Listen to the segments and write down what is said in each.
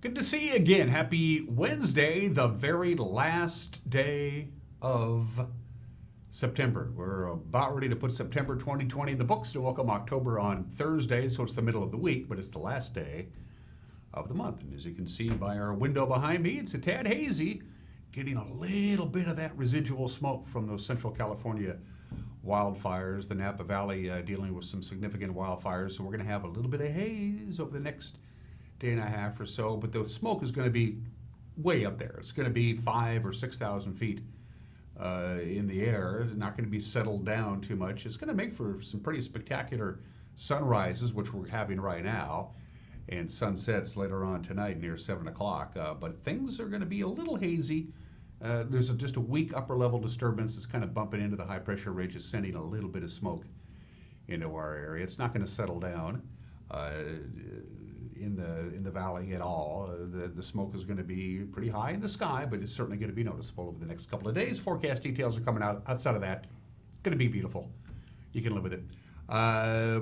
Good to see you again. Happy Wednesday, the very last day of September. We're about ready to put September 2020 in the books to welcome October on Thursday, so it's the middle of the week, but it's the last day of the month. And as you can see by our window behind me, it's a tad hazy, getting a little bit of that residual smoke from those Central California wildfires, the Napa Valley dealing with some significant wildfires. So we're going to have a little bit of haze over the next day and a half or so, but the smoke is going to be way up there. It's going to be 5,000 or 6,000 feet in the air. It's not going to be settled down too much. It's going to make for some pretty spectacular sunrises, which we're having right now, and sunsets later on tonight near 7 o'clock. But things are going to be a little hazy. There's just a weak upper level disturbance that's kind of bumping into the high pressure ridge, sending a little bit of smoke into our area. It's not going to settle down in the valley at all. The smoke is going to be pretty high in the sky, but it's certainly going to be noticeable over the next couple of days. Forecast details are coming out. Outside of that, going to be beautiful. You can live with it.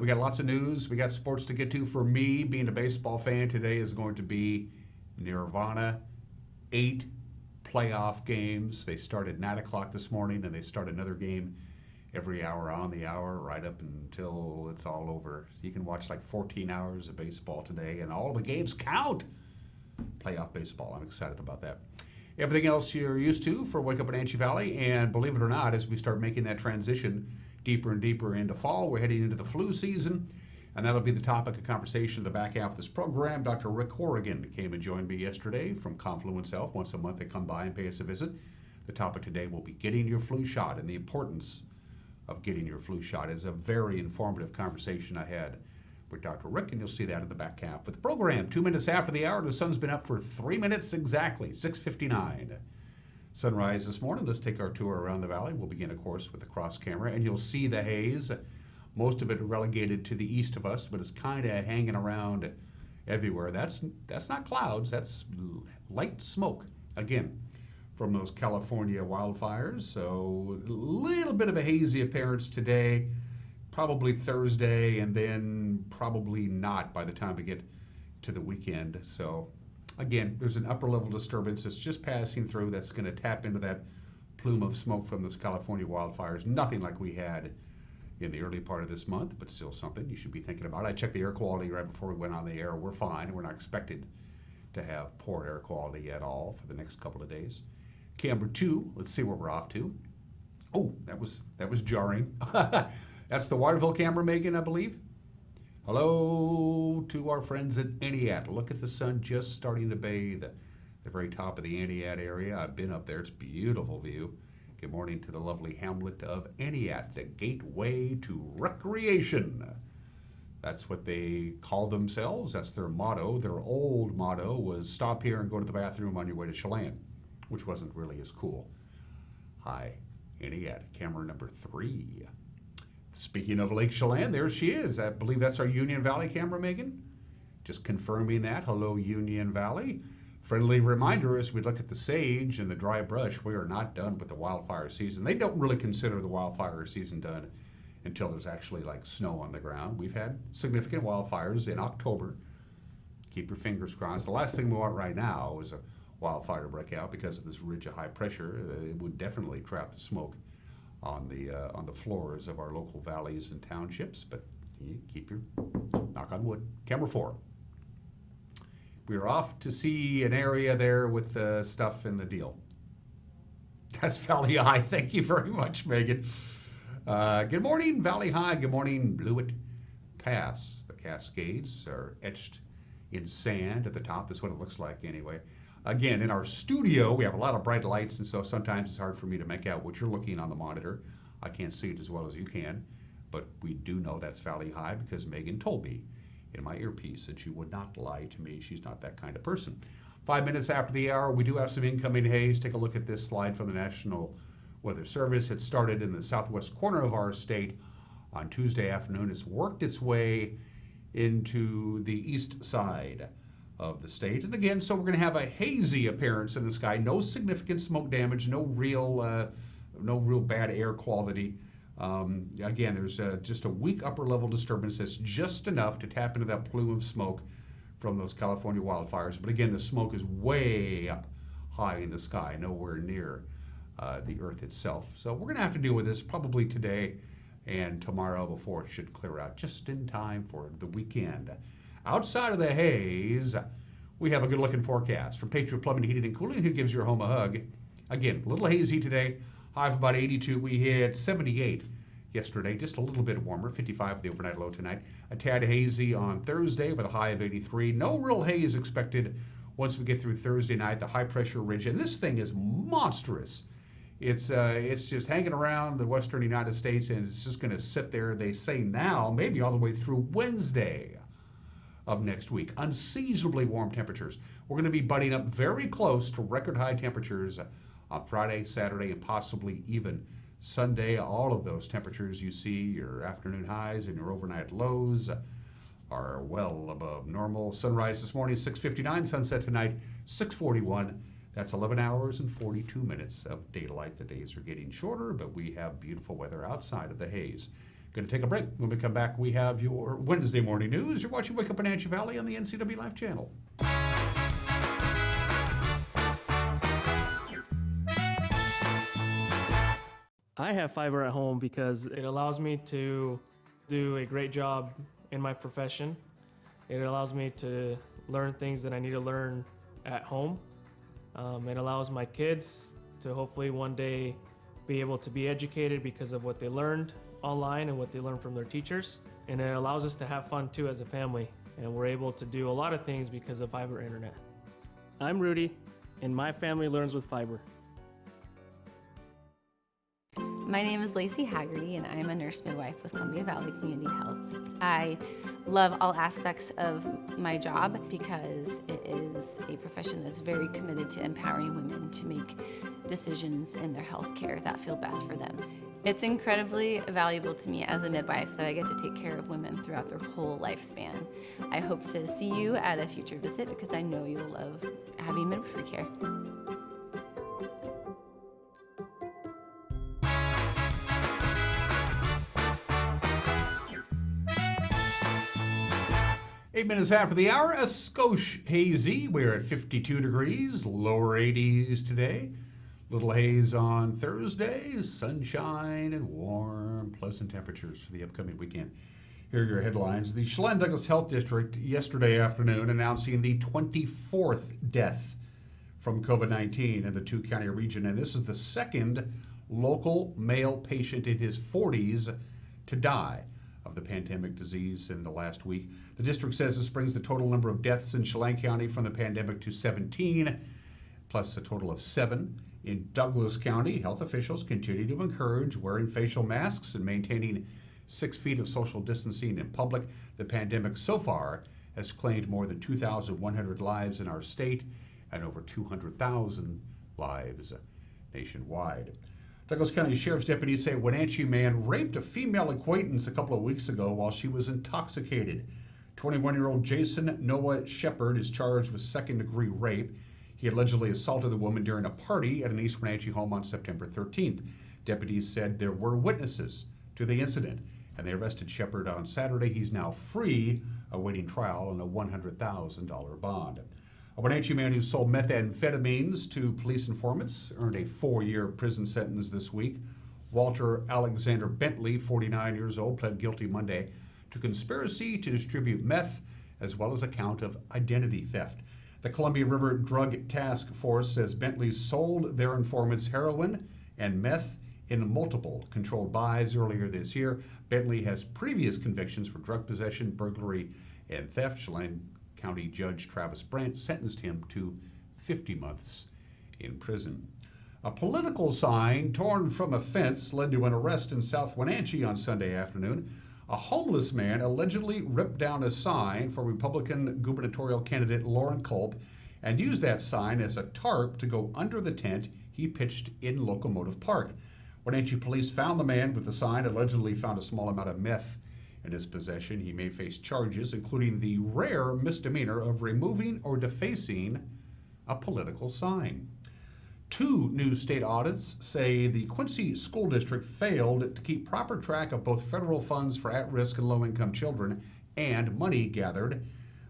We got lots of news. We got sports to get to. For me, being a baseball fan, today is going to be Nirvana. 8 playoff games. They start at 9 o'clock this morning, and they start another game every hour on the hour right up until it's all over. So you can watch like 14 hours of baseball today, and all the games count. Playoff baseball. I'm excited about that. Everything else you're used to for Wake Up Wenatchee Valley, and believe it or not, as we start making that transition deeper and deeper into fall, we're heading into the flu season, and that'll be the topic of conversation in the back half of this program. Dr. Rick Hourigan came and joined me yesterday from Confluence Health. Once a month they come by and pay us a visit. The topic today will be getting your flu shot and the importance of getting your flu shot. Is a very informative conversation I had with Dr. Rick, and you'll see that in the back half. But the program, 2 minutes after the hour, the sun's been up for 3 minutes exactly, 6:59. Sunrise this morning. Let's take our tour around the valley. We'll begin, of course, with the cross camera, and you'll see the haze. Most of it relegated to the east of us, but it's kind of hanging around everywhere. That's not clouds, that's light smoke. Again, from those California wildfires. So a little bit of a hazy appearance today, probably Thursday, and then probably not by the time we get to the weekend. So again, there's an upper level disturbance that's just passing through that's going to tap into that plume of smoke from those California wildfires. Nothing like we had in the early part of this month, but still something you should be thinking about. I checked the air quality right before we went on the air. We're fine. We're not expected to have poor air quality at all for the next couple of days. Camera 2, let's see where we're off to. Oh, that was jarring. That's the Waterville camera, Megan, I believe. Hello to our friends at Entiat. Look at the sun just starting to bathe at the very top of the Entiat area. I've been up there. It's a beautiful view. Good morning to the lovely hamlet of Entiat, the gateway to recreation. That's what they call themselves. That's their motto. Their old motto was stop here and go to the bathroom on your way to Chelan, which wasn't really as cool. Hi, Entiat, camera number 3. Speaking of Lake Chelan, there she is. I believe that's our Union Valley camera, Megan. Just confirming that. Hello, Union Valley. Friendly reminder as we look at the sage and the dry brush, we are not done with the wildfire season. They don't really consider the wildfire season done until there's actually like snow on the ground. We've had significant wildfires in October. Keep your fingers crossed. The last thing we want right now is a wildfire breakout because of this ridge of high pressure. It would definitely trap the smoke on the floors of our local valleys and townships, but you keep your knock on wood. Camera 4. We're off to see an area there with the stuff in the deal. That's Valley High. Thank you very much, Megan. Good morning, Valley High. Good morning, Blewett Pass. The Cascades are etched in sand at the top. That's what it looks like anyway. Again, in our studio, we have a lot of bright lights, and so sometimes it's hard for me to make out what you're looking on the monitor. I can't see it as well as you can, but we do know that's Valley High because Megan told me in my earpiece that she would not lie to me. She's not that kind of person. 5 minutes after the hour, we do have some incoming haze. Take a look at this slide from the National Weather Service. It started in the southwest corner of our state on Tuesday afternoon. It's worked its way into the east side of the state. And again, so we're going to have a hazy appearance in the sky. No significant smoke damage, no real bad air quality. Again, there's just a weak upper level disturbance that's just enough to tap into that plume of smoke from those California wildfires. But again, the smoke is way up high in the sky, nowhere near the earth itself. So we're going to have to deal with this probably today and tomorrow before it should clear out, just in time for the weekend. Outside of the haze, we have a good-looking forecast from Patriot Plumbing, Heating, and Cooling, who gives your home a hug. Again, a little hazy today, high of about 82. We hit 78 yesterday, just a little bit warmer, 55 the overnight low tonight. A tad hazy on Thursday with a high of 83. No real haze expected once we get through Thursday night. The high-pressure ridge, and this thing is monstrous. It's just hanging around the western United States, and it's just going to sit there, they say now, maybe all the way through Wednesday of next week. Unseasonably warm temperatures. We're going to be butting up very close to record high temperatures on Friday, Saturday, and possibly even Sunday. All of those temperatures you see, your afternoon highs and your overnight lows, are well above normal. Sunrise this morning, 6:59. Sunset tonight, 6:41. That's 11 hours and 42 minutes of daylight. The days are getting shorter, but we have beautiful weather outside of the haze. Going to take a break. When we come back, we have your Wednesday morning news. You're watching Wake Up Wenatchee Valley on the NCW Life channel. I have fiber at home because it allows me to do a great job in my profession. It allows me to learn things that I need to learn at home. It allows my kids to hopefully one day be able to be educated because of what they learned online and what they learned from their teachers. And it allows us to have fun too as a family. And we're able to do a lot of things because of fiber internet. I'm Rudy, and my family learns with fiber. My name is Lacey Haggerty, and I am a nurse midwife with Columbia Valley Community Health. I love all aspects of my job because it is a profession that's very committed to empowering women to make decisions in their health care that feel best for them. It's incredibly valuable to me as a midwife that I get to take care of women throughout their whole lifespan. I hope to see you at a future visit because I know you'll love having midwifery care. 8 minutes after the hour, a skosh hazy. We're at 52 degrees, lower 80s today. Little haze on Thursday, sunshine and warm, pleasant temperatures for the upcoming weekend. Here are your headlines. The Chelan-Douglas Health District yesterday afternoon announcing the 24th death from COVID-19 in the two-county region, and this is the second local male patient in his 40s to die of the pandemic disease in the last week. The district says this brings the total number of deaths in Chelan County from the pandemic to 17, plus a total of 7 in Douglas County. Health officials continue to encourage wearing facial masks and maintaining 6 feet of social distancing in public. The pandemic so far has claimed more than 2,100 lives in our state and over 200,000 lives nationwide. Douglas County Sheriff's deputies say a Wenatchee man raped a female acquaintance a couple of weeks ago while she was intoxicated. 21-year-old Jason Noah Shepard is charged with second-degree rape. He allegedly assaulted the woman during a party at an East Wenatchee home on September 13th. Deputies said there were witnesses to the incident, and they arrested Shepard on Saturday. He's now free, awaiting trial on a $100,000 bond. A Wenatchee man who sold methamphetamines to police informants earned a 4-year prison sentence this week. Walter Alexander Bentley, 49 years old, pled guilty Monday to conspiracy to distribute meth, as well as a count of identity theft. The Columbia River Drug Task Force says Bentley sold their informants heroin and meth in multiple controlled buys earlier this year. Bentley has previous convictions for drug possession, burglary, and theft. Chelan County Judge Travis Brandt sentenced him to 50 months in prison. A political sign torn from a fence led to an arrest in South Wenatchee on Sunday afternoon. A homeless man allegedly ripped down a sign for Republican gubernatorial candidate Lauren Culp and used that sign as a tarp to go under the tent he pitched in Locomotive Park. Wenatchee police found the man with the sign, allegedly found a small amount of meth in his possession. He may face charges, including the rare misdemeanor of removing or defacing a political sign. 2 new state audits say the Quincy School District failed to keep proper track of both federal funds for at-risk and low-income children and money gathered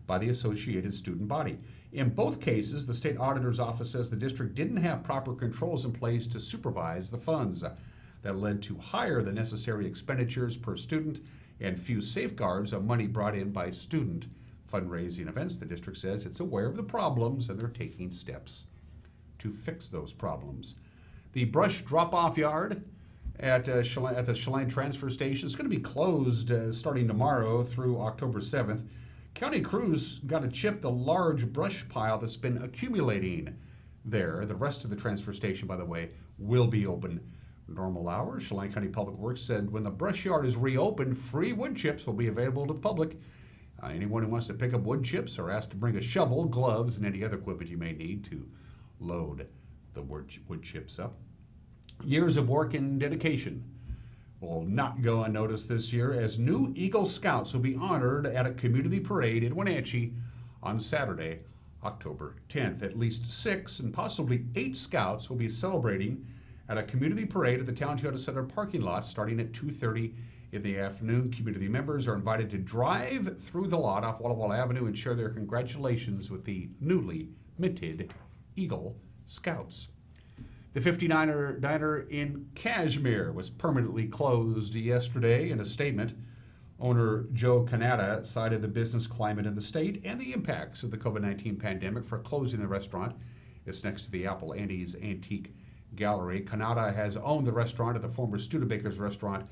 by the associated student body. In both cases, the state auditor's office says the district didn't have proper controls in place to supervise the funds. That led to higher than necessary expenditures per student and few safeguards on money brought in by student fundraising events. The district says it's aware of the problems and they're taking steps to fix those problems. The brush drop-off yard at the Chelan Transfer Station is going to be closed starting tomorrow through October 7th. County crews got to chip the large brush pile that's been accumulating there. The rest of the transfer station, by the way, will be open normal hours. Chelan County Public Works said when the brush yard is reopened, free wood chips will be available to the public. Anyone who wants to pick up wood chips are asked to bring a shovel, gloves, and any other equipment you may need to load the wood chips up. Years of work and dedication will not go unnoticed this year as new Eagle Scouts will be honored at a community parade in Wenatchee on Saturday, October 10th. At least 6 and possibly 8 Scouts will be celebrating at a community parade at the Town Toyota Center parking lot starting at 2:30 in the afternoon. Community members are invited to drive through the lot off Walla Walla Avenue and share their congratulations with the newly minted Eagle Scouts. The 59er Diner in Cashmere was permanently closed yesterday. In a statement, owner Joe Canada cited the business climate in the state and the impacts of the COVID-19 pandemic for closing the restaurant. It's next to the Apple Annie's Antique Gallery. Canada has owned the restaurant at the former Studebaker's restaurant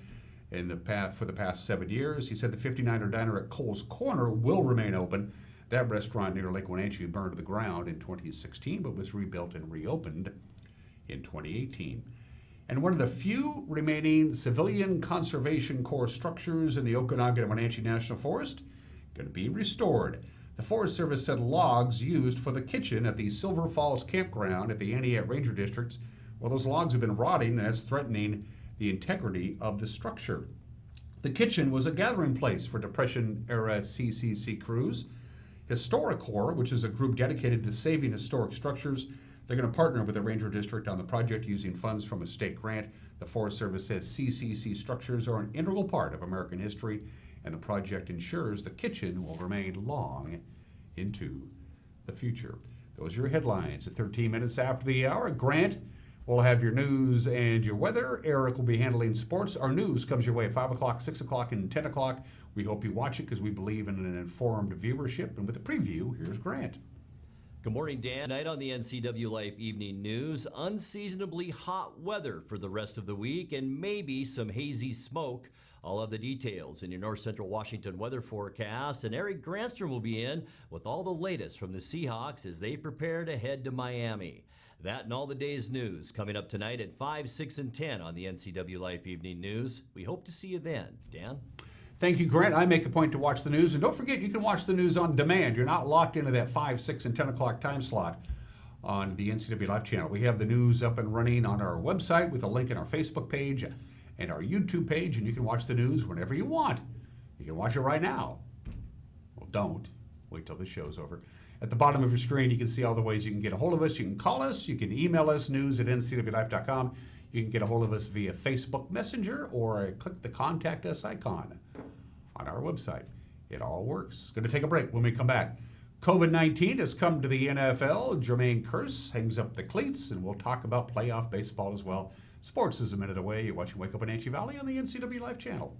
for the past 7 years. He said the 59er Diner at Cole's Corner will remain open. That restaurant near Lake Wenatchee burned to the ground in 2016 but was rebuilt and reopened in 2018. And one of the few remaining civilian conservation corps structures in the Okanagan and Wenatchee National Forest going to be restored. The Forest Service said logs used for the kitchen at the Silver Falls campground at the Aniat Ranger Districts, well, those logs have been rotting and that's threatening the integrity of the structure. The kitchen was a gathering place for Depression-era CCC crews. HistoriCorps, which is a group dedicated to saving historic structures, they're going to partner with the Ranger District on the project using funds from a state grant. The Forest Service says CCC structures are an integral part of American history, and the project ensures the kitchen will remain long into the future. Those are your headlines. At 13 minutes after the hour, Grant will have your news and your weather. Eric will be handling sports. Our news comes your way at 5 o'clock, 6 o'clock, and 10 o'clock. We hope you watch it because we believe in an informed viewership. And with a preview, here's Grant. Good morning, Dan. Tonight on the NCW Life Evening News, unseasonably hot weather for the rest of the week and maybe some hazy smoke. All of the details in your North Central Washington weather forecast, and Eric Granstrom will be in with all the latest from the Seahawks as they prepare to head to Miami. That and all the day's news coming up tonight at 5, 6, and 10 on the NCW Life Evening News. We hope to see you then. Dan? Thank you, Grant. I make a point to watch the news. And don't forget, you can watch the news on demand. You're not locked into that 5, 6, and 10 o'clock time slot on the NCW Live channel. We have the news up and running on our website with a link in our Facebook page and our YouTube page, and you can watch the news whenever you want. You can watch it right now. Well, don't. Wait till the show's over. At the bottom of your screen, you can see all the ways you can get a hold of us. You can call us. You can email us, news@ncwlife.com. You can get a hold of us via Facebook Messenger or click the Contact Us icon on our website. It all works. Going to take a break. When we come back, COVID-19 has come to the NFL. Jermaine Kearse hangs up the cleats, and we'll talk about playoff baseball as well. Sports is a minute away. You're watching Wake Up Wenatchee Valley on the NCW Live channel.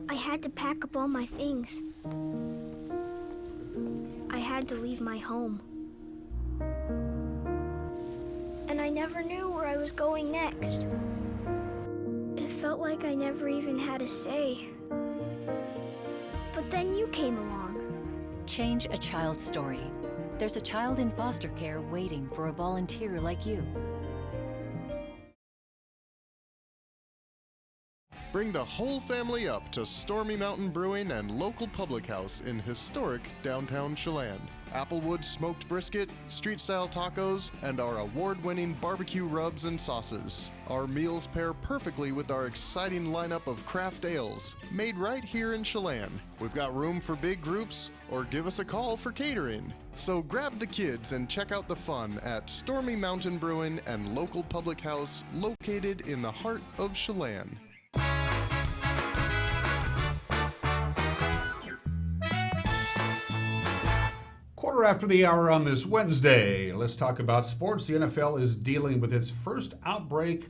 I had to pack up all my things. I had to leave my home. And I never knew where I was going next. It felt like I never even had a say. But then you came along. Change a child's story. There's a child in foster care waiting for a volunteer like you. Bring the whole family up to Stormy Mountain Brewing and local public house in historic downtown Chelan. Applewood smoked brisket, street-style tacos, and our award-winning barbecue rubs and sauces. Our meals pair perfectly with our exciting lineup of craft ales, made right here in Chelan. We've got room for big groups, or give us a call for catering. So grab the kids and check out the fun at Stormy Mountain Brewing and local public house located in the heart of Chelan. Quarter after the hour on this Wednesday, let's talk about sports. The NFL is dealing with its first outbreak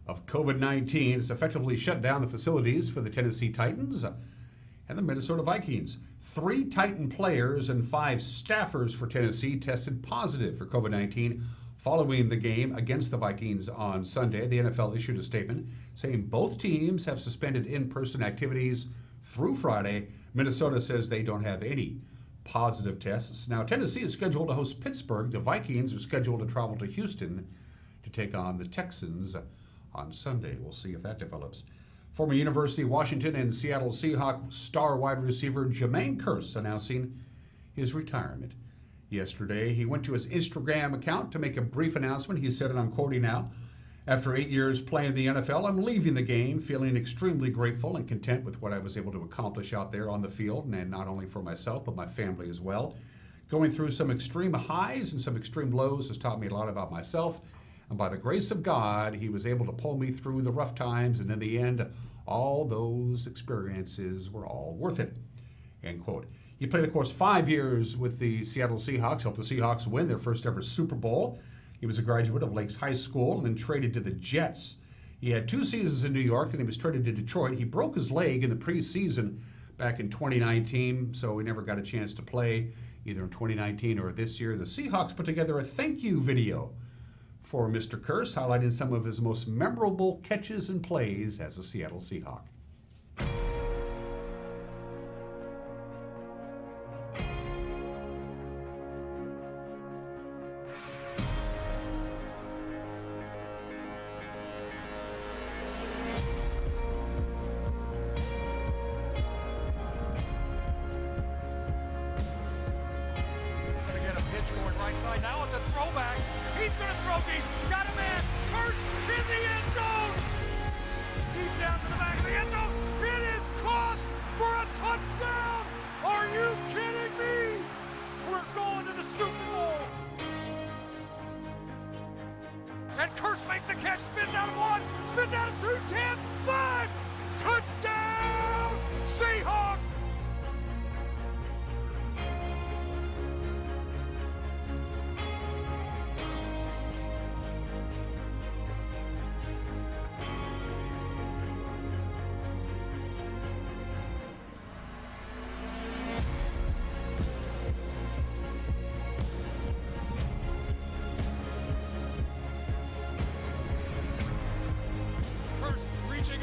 of COVID-19. It's effectively shut down the facilities for the Tennessee Titans and the Minnesota Vikings. 3 Titan players and 5 staffers for Tennessee tested positive for COVID-19 following the game against the Vikings on Sunday. The NFL issued a statement saying both teams have suspended in-person activities through Friday. Minnesota says they don't have any positive tests. Now, Tennessee is scheduled to host Pittsburgh. The Vikings are scheduled to travel to Houston to take on the Texans on Sunday. We'll see if that develops. Former University of Washington and Seattle Seahawks star wide receiver Jermaine Kearse announcing his retirement. Yesterday, he went to his Instagram account to make a brief announcement. He said, and I'm quoting now, "After 8 years playing in the NFL, I'm leaving the game feeling extremely grateful and content with what I was able to accomplish out there on the field, and not only for myself, but my family as well. Going through some extreme highs and some extreme lows has taught me a lot about myself, and by the grace of God, he was able to pull me through the rough times, and in the end, all those experiences were all worth it." End quote. He played, of course, 5 years with the Seattle Seahawks, helped the Seahawks win their first ever Super Bowl. He was a graduate of Lakes High School and then traded to the Jets. He had 2 seasons in New York, then he was traded to Detroit. He broke his leg in the preseason back in 2019, so he never got a chance to play either in 2019 or this year. The Seahawks put together a thank you video for Mr. Kearse, highlighting some of his most memorable catches and plays as a Seattle Seahawk. Now it's a throwback. He's going to throw deep. Got a man. Kearse in the end zone. Deep down to the back of the end zone. It is caught for a touchdown. Are you kidding me? We're going to the Super Bowl. And Kearse makes the catch. Spins out of 1. Spins out of 2. 10. 5. Touchdown. Seahawks.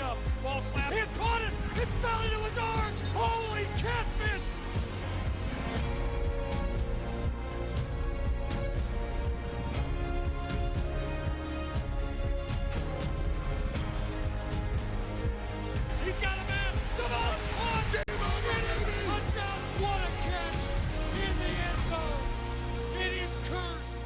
Up, ball slap, he caught it, it fell into his arms, holy catfish! He's got a man, the ball is caught, it is a touchdown, what a catch, in the end zone, it is Kearse.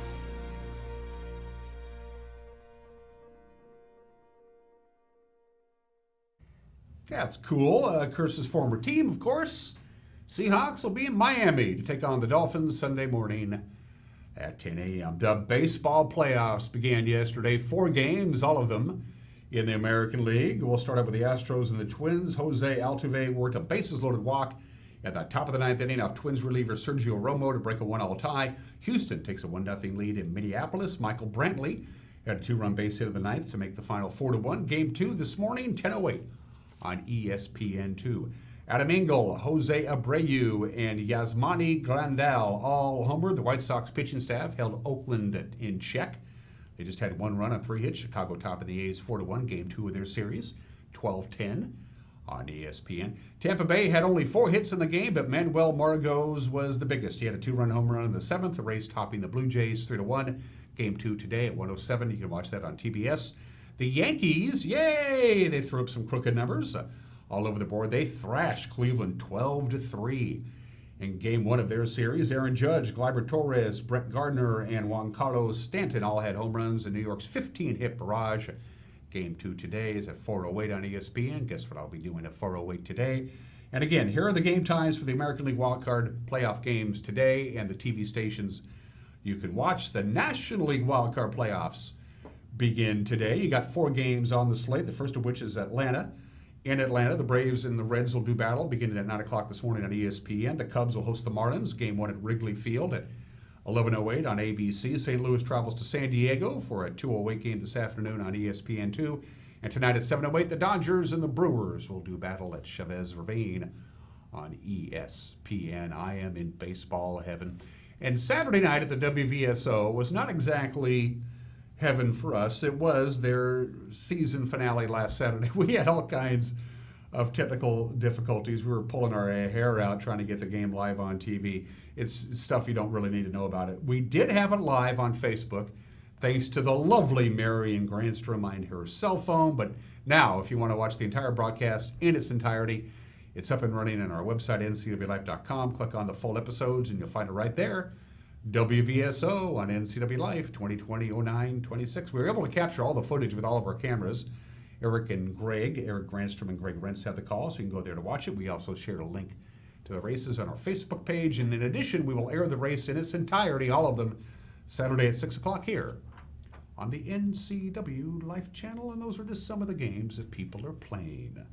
That's cool. Kearse's former team, of course. Seahawks will be in Miami to take on the Dolphins Sunday morning at 10 a.m. The baseball playoffs began yesterday. 4 games, all of them in the American League. We'll start out with the Astros and the Twins. Jose Altuve worked a bases-loaded walk at the top of the 9th inning off Twins reliever Sergio Romo to break a 1-all tie. Houston takes a 1-0 lead in Minneapolis. Michael Brantley had a 2-run base hit in the 9th to make the final 4-1. Game 2 this morning, 10:08. On ESPN2. Adam Engel, Jose Abreu, and Yasmani Grandal all homered. The White Sox pitching staff held Oakland in check. They just had 1 run on 3 hits. Chicago topping the A's 4-1, game 2 of their series, 12:10 on ESPN. Tampa Bay had only 4 hits in the game, but Manuel Margot's was the biggest. He had a 2-run home run in the 7th. The Rays topping the Blue Jays 3-1. Game 2 today at 1:07. You can watch that on TBS. The Yankees, yay! They threw up some crooked numbers all over the board. They thrashed Cleveland 12-3. In game one of their series, Aaron Judge, Gleyber Torres, Brett Gardner, and Juan Carlos Stanton all had home runs in New York's 15-hit barrage. Game two today is at 4:08 on ESPN. Guess what I'll be doing at 4:08 today? And again, here are the game times for the American League wildcard playoff games today and the TV stations you can watch. The National League wildcard playoffs begin today. You got 4 games on the slate, the first of which is Atlanta. In Atlanta, the Braves and the Reds will do battle beginning at 9 o'clock this morning on ESPN. The Cubs will host the Marlins, game 1 at Wrigley Field at 11:08 on ABC. St. Louis travels to San Diego for a 2:08 game this afternoon on ESPN2. And tonight at 7:08, the Dodgers and the Brewers will do battle at Chavez Ravine on ESPN. I am in baseball heaven. And Saturday night at the WVSO was not exactly heaven for us. It was their season finale last Saturday. We had all kinds of technical difficulties. We were pulling our hair out trying to get the game live on TV. It's stuff you don't really need to know about it. We did have it live on Facebook, thanks to the lovely Marion Grandstrom and her cell phone. But now, if you want to watch the entire broadcast in its entirety, it's up and running on our website, ncwlife.com. Click on the full episodes, and you'll find it right there. WVSO on NCW Life 2020-09-26. We were able to capture all the footage with all of our cameras. Eric Grandstrom and Greg Rentz had the call, so you can go there to watch it. We also shared a link to the races on our Facebook page. And in addition, we will air the race in its entirety, all of them, Saturday at 6 o'clock here on the NCW Life channel. And those are just some of the games that people are playing.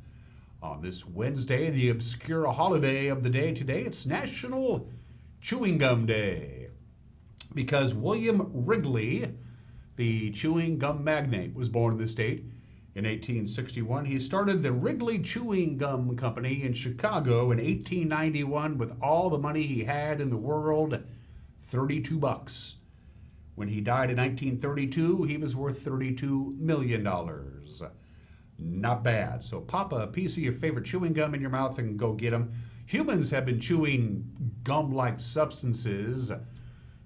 On this Wednesday, the obscure holiday of the day today, it's National Chewing Gum Day. Because William Wrigley, the chewing gum magnate, was born in the state in 1861. He started the Wrigley Chewing Gum Company in Chicago in 1891 with all the money he had in the world, $32. When he died in 1932, he was worth $32 million. Not bad. So pop a piece of your favorite chewing gum in your mouth and go get them. Humans have been chewing gum-like substances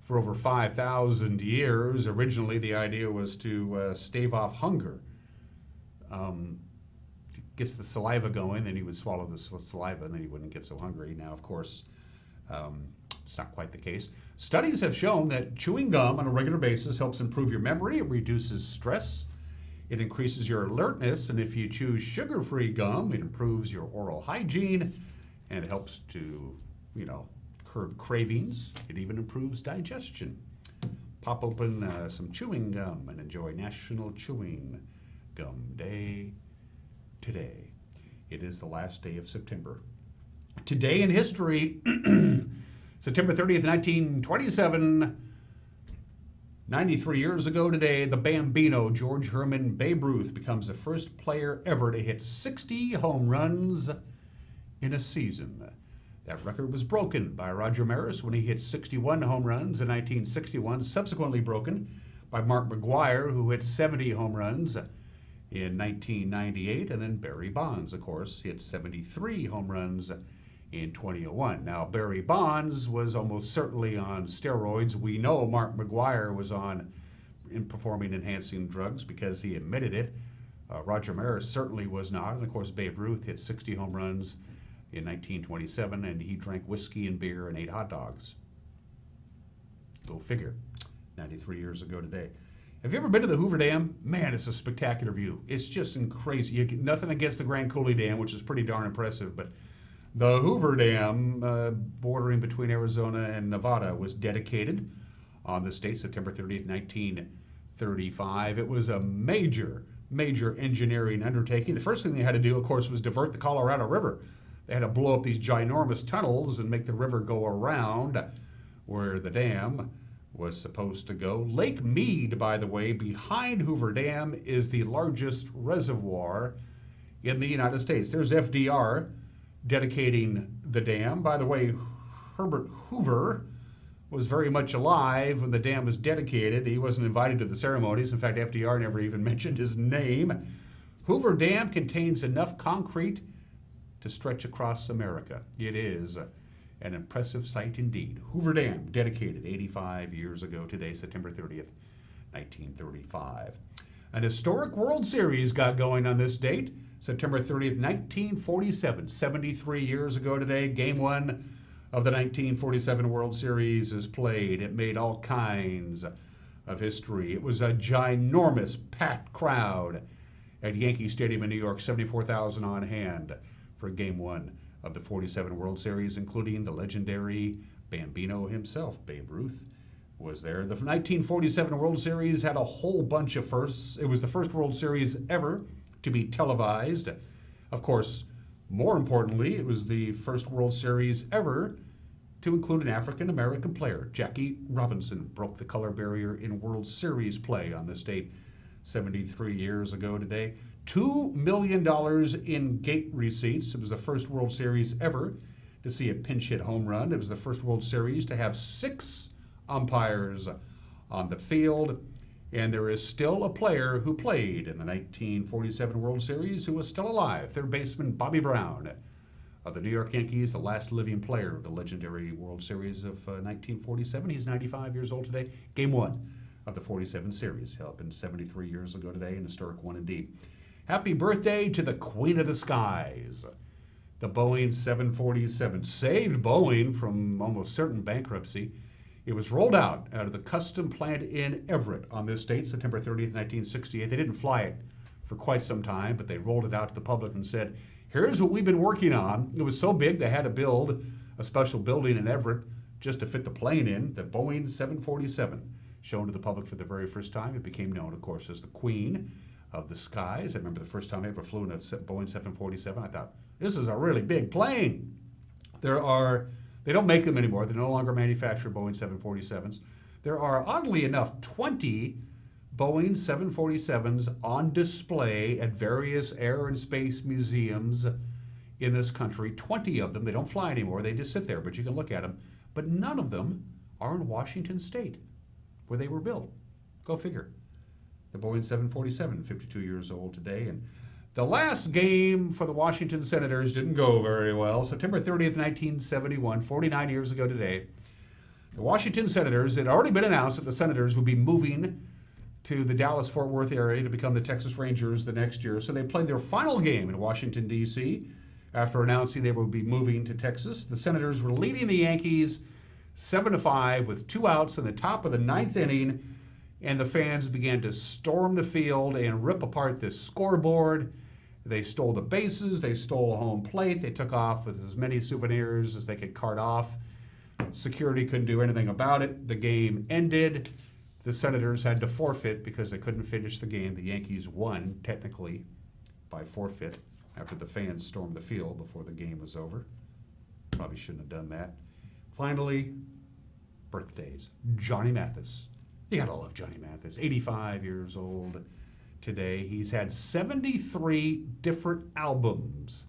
for over 5,000 years. Originally, the idea was to stave off hunger. Gets the saliva going, then he would swallow the saliva, and then he wouldn't get so hungry. Now, of course, it's not quite the case. Studies have shown that chewing gum on a regular basis helps improve your memory, it reduces stress, it increases your alertness, and if you choose sugar-free gum, it improves your oral hygiene, and it helps to, curb cravings. It even improves digestion. Pop open some chewing gum and enjoy National Chewing Gum Day today. It is the last day of September. Today in history, September 30th, 1927, 93 years ago today, the Bambino, George Herman Babe Ruth, becomes the first player ever to hit 60 home runs in a season. That record was broken by Roger Maris when he hit 61 home runs in 1961, subsequently broken by Mark McGwire, who hit 70 home runs in 1998, and then Barry Bonds, of course, hit 73 home runs in 2001. Now, Barry Bonds was almost certainly on steroids. We know Mark McGwire was on performing-enhancing drugs because he admitted it. Roger Maris certainly was not. And, of course, Babe Ruth hit 60 home runs in 1927, and he drank whiskey and beer and ate hot dogs. Go figure. 93 years ago today. Have you ever been to the Hoover Dam? Man, it's a spectacular view. It's just crazy. Nothing against the Grand Coulee Dam, which is pretty darn impressive, but the Hoover Dam, bordering between Arizona and Nevada, was dedicated on this date, September 30th, 1935. It was a major engineering undertaking. The first thing they had to do, of course, was divert the Colorado River. They had to blow up these ginormous tunnels and make the river go around where the dam was supposed to go. Lake Mead, by the way, behind Hoover Dam, is the largest reservoir in the United States. There's FDR dedicating the dam. By the way, Herbert Hoover was very much alive when the dam was dedicated. He wasn't invited to the ceremonies. In fact, FDR never even mentioned his name. Hoover Dam contains enough concrete to stretch across America. It is an impressive sight indeed. Hoover Dam, dedicated 85 years ago today, September 30th, 1935. An historic World Series got going on this date, September 30th, 1947. 73 years ago today, Game 1 of the 1947 World Series is played. It made all kinds of history. It was a ginormous, packed crowd at Yankee Stadium in New York, 74,000 on hand for Game 1 of the 47 World Series, including the legendary Bambino himself, Babe Ruth, was there. The 1947 World Series had a whole bunch of firsts. It was the first World Series ever to be televised. Of course, more importantly, it was the first World Series ever to include an African-American player. Jackie Robinson broke the color barrier in World Series play on this date 73 years ago today. $2 million in gate receipts. It was the first World Series ever to see a pinch hit home run. It was the first World Series to have 6 umpires on the field. And there is still a player who played in the 1947 World Series who is still alive. Third baseman Bobby Brown of the New York Yankees, the last living player of the legendary World Series of 1947. He's 95 years old today. Game 1 of the 47 series happened 73 years ago today, an historic one indeed. Happy birthday to the Queen of the Skies. The Boeing 747 saved Boeing from almost certain bankruptcy. It was rolled out of the custom plant in Everett on this date, September 30th, 1968. They didn't fly it for quite some time, but they rolled it out to the public and said, here's what we've been working on. It was so big they had to build a special building in Everett just to fit the plane in, the Boeing 747. Shown to the public for the very first time. It became known, of course, as the Queen of the Skies. I remember the first time I ever flew in a Boeing 747. I thought, this is a really big plane. They don't make them anymore. They no longer manufacture Boeing 747s. There are, oddly enough, 20 Boeing 747s on display at various air and space museums in this country. 20 of them. They don't fly anymore. They just sit there, but you can look at them. But none of them are in Washington State, where they were built. Go figure. The Boeing 747, 52 years old today. And the last game for the Washington Senators didn't go very well. September 30th, 1971, 49 years ago today. The Washington Senators, it had already been announced that the Senators would be moving to the Dallas-Fort Worth area to become the Texas Rangers the next year. So they played their final game in Washington, D.C. after announcing they would be moving to Texas. The Senators were leading the Yankees 7-5 with 2 outs in the top of the 9th inning, and the fans began to storm the field and rip apart the scoreboard. They stole the bases, they stole home plate, they took off with as many souvenirs as they could cart off. Security couldn't do anything about it. The game ended. The Senators had to forfeit because they couldn't finish the game. The Yankees won, technically, by forfeit after the fans stormed the field before the game was over. Probably shouldn't have done that. Finally, birthdays. Johnny Mathis. You gotta love Johnny Mathis. 85 years old today. He's had 73 different albums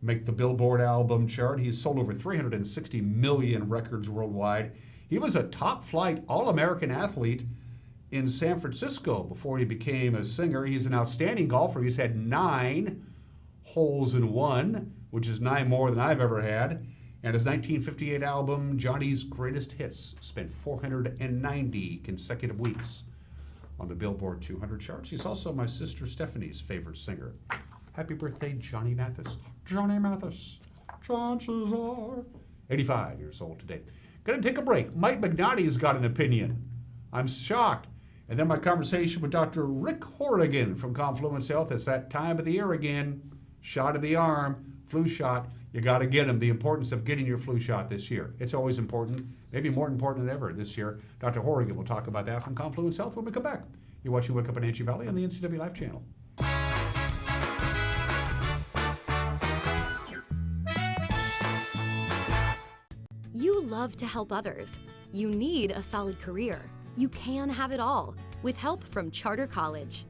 make the Billboard album chart. He's sold over 360 million records worldwide. He was a top-flight All-American athlete in San Francisco before he became a singer. He's an outstanding golfer. He's had 9 holes in one, which is 9 more than I've ever had. And his 1958 album, Johnny's Greatest Hits, spent 490 consecutive weeks on the Billboard 200 charts. He's also my sister Stephanie's favorite singer. Happy birthday, Johnny Mathis. Johnny Mathis. Chances are. 85 years old today. Gonna take a break. Mike McNally's got an opinion. I'm shocked. And then my conversation with Dr. Rick Hourigan from Confluence Health. It's that time of the year again. Shot of the arm, flu shot. You got to get them. The importance of getting your flu shot this year. It's always important, maybe more important than ever this year. Dr. Hourigan will talk about that from Confluence Health when we come back. You're watching Wake Up in Wenatchee Valley on the NCW Life channel. You love to help others. You need a solid career. You can have it all with help from Charter College.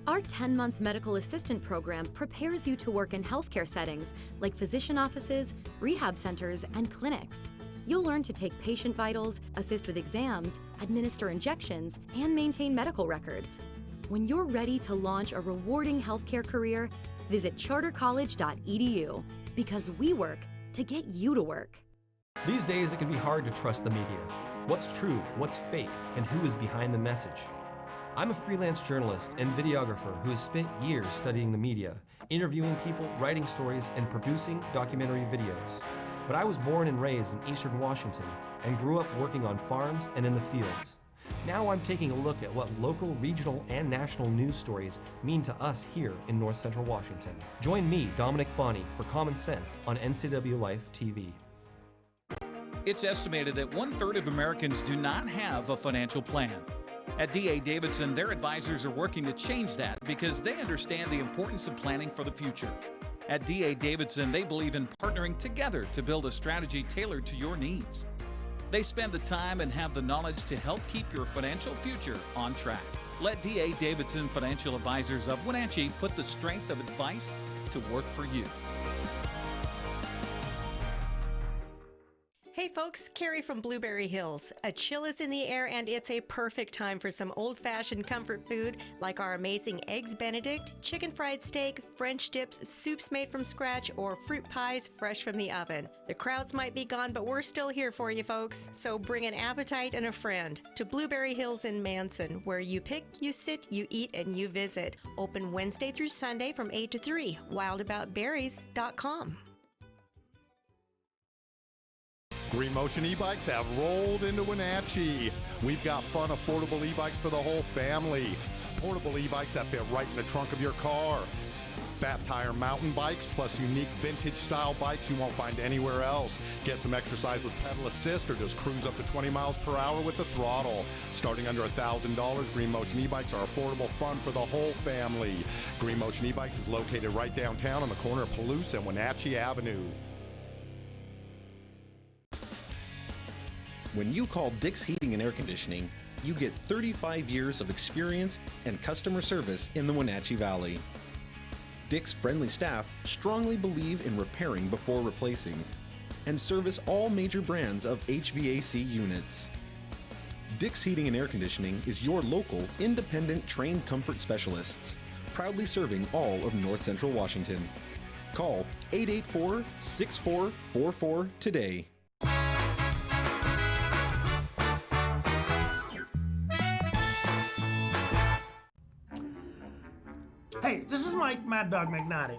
Our 10-month medical assistant program prepares you to work in healthcare settings like physician offices, rehab centers, and clinics. You'll learn to take patient vitals, assist with exams, administer injections, and maintain medical records. When you're ready to launch a rewarding healthcare career, visit chartercollege.edu because we work to get you to work. These days, it can be hard to trust the media. What's true, what's fake, and who is behind the message? I'm a freelance journalist and videographer who has spent years studying the media, interviewing people, writing stories, and producing documentary videos. But I was born and raised in Eastern Washington and grew up working on farms and in the fields. Now I'm taking a look at what local, regional, and national news stories mean to us here in North Central Washington. Join me, Dominic Bonney, for Common Sense on NCW Life TV. It's estimated that 1/3 of Americans do not have a financial plan. At D.A. Davidson, their advisors are working to change that because they understand the importance of planning for the future. At D.A. Davidson, they believe in partnering together to build a strategy tailored to your needs. They spend the time and have the knowledge to help keep your financial future on track. Let D.A. Davidson Financial Advisors of Wenatchee put the strength of advice to work for you. Hey folks, Carrie from Blueberry Hills. A chill is in the air and it's a perfect time for some old-fashioned comfort food like our amazing Eggs Benedict, chicken fried steak, French dips, soups made from scratch, or fruit pies fresh from the oven. The crowds might be gone, but we're still here for you folks, so bring an appetite and a friend to Blueberry Hills in Manson, where you pick, you sit, you eat, and you visit. Open Wednesday through Sunday from 8 to 3. wildaboutberries.com. Green Motion e-bikes have rolled into Wenatchee. We've got fun, affordable e-bikes for the whole family. Portable e-bikes that fit right in the trunk of your car. Fat tire mountain bikes plus unique vintage style bikes you won't find anywhere else. Get some exercise with pedal assist or just cruise up to 20 miles per hour with the throttle. Starting under $1,000, Green Motion e-bikes are affordable fun for the whole family. Green Motion e-bikes is located right downtown on the corner of Palouse and Wenatchee Avenue. When you call Dick's Heating and Air Conditioning, you get 35 years of experience and customer service in the Wenatchee Valley. Dick's friendly staff strongly believe in repairing before replacing and service all major brands of HVAC units. Dick's Heating and Air Conditioning is your local, independent, trained comfort specialists, proudly serving all of North Central Washington. Call 884-6444 today. Hey, this is Mike Mad Dog McNaughty,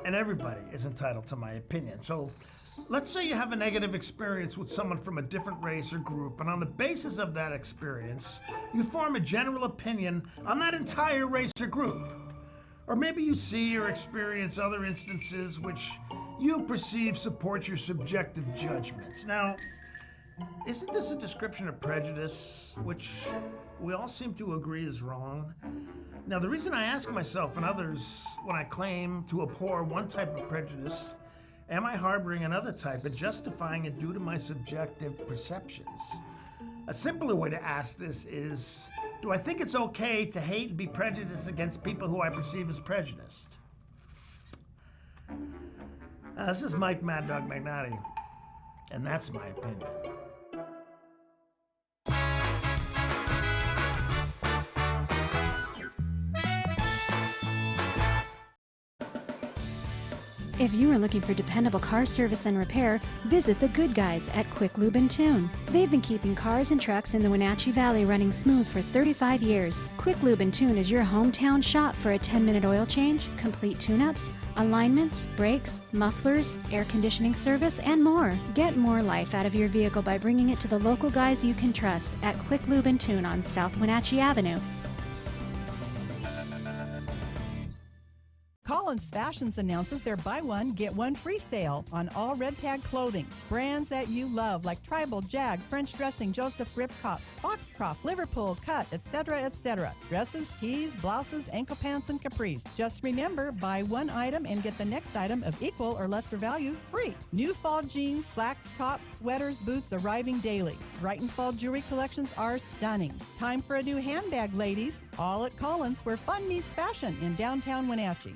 and everybody is entitled to my opinion. So let's say you have a negative experience with someone from a different race or group, and on the basis of that experience, you form a general opinion on that entire race or group. Or maybe you see or experience other instances which you perceive support your subjective judgment. Now, isn't this a description of prejudice, which we all seem to agree is wrong? Now, the reason I ask myself and others when I claim to abhor one type of prejudice, am I harboring another type and justifying it due to my subjective perceptions? A simpler way to ask this is, do I think it's okay to hate and be prejudiced against people who I perceive as prejudiced? This is Mike Mad Dog McNaughty, and that's my opinion. If you are looking for dependable car service and repair, visit the good guys at Quick Lube and Tune. They've been keeping cars and trucks in the Wenatchee Valley running smooth for 35 years. Quick Lube and Tune is your hometown shop for a 10-minute oil change, complete tune-ups, alignments, brakes, mufflers, air conditioning service, and more. Get more life out of your vehicle by bringing it to the local guys you can trust at Quick Lube and Tune on South Wenatchee Avenue. Collins Fashions announces their buy one, get one free sale on all Red Tag clothing. Brands that you love like Tribal, Jag, French Dressing, Joseph Ribcop, Foxcroft, Liverpool, Cut, etc., etc. Dresses, tees, blouses, ankle pants, and capris. Just remember, buy one item and get the next item of equal or lesser value free. New fall jeans, slacks, tops, sweaters, boots arriving daily. Brighton fall jewelry collections are stunning. Time for a new handbag, ladies. All at Collins, where fun meets fashion in downtown Wenatchee.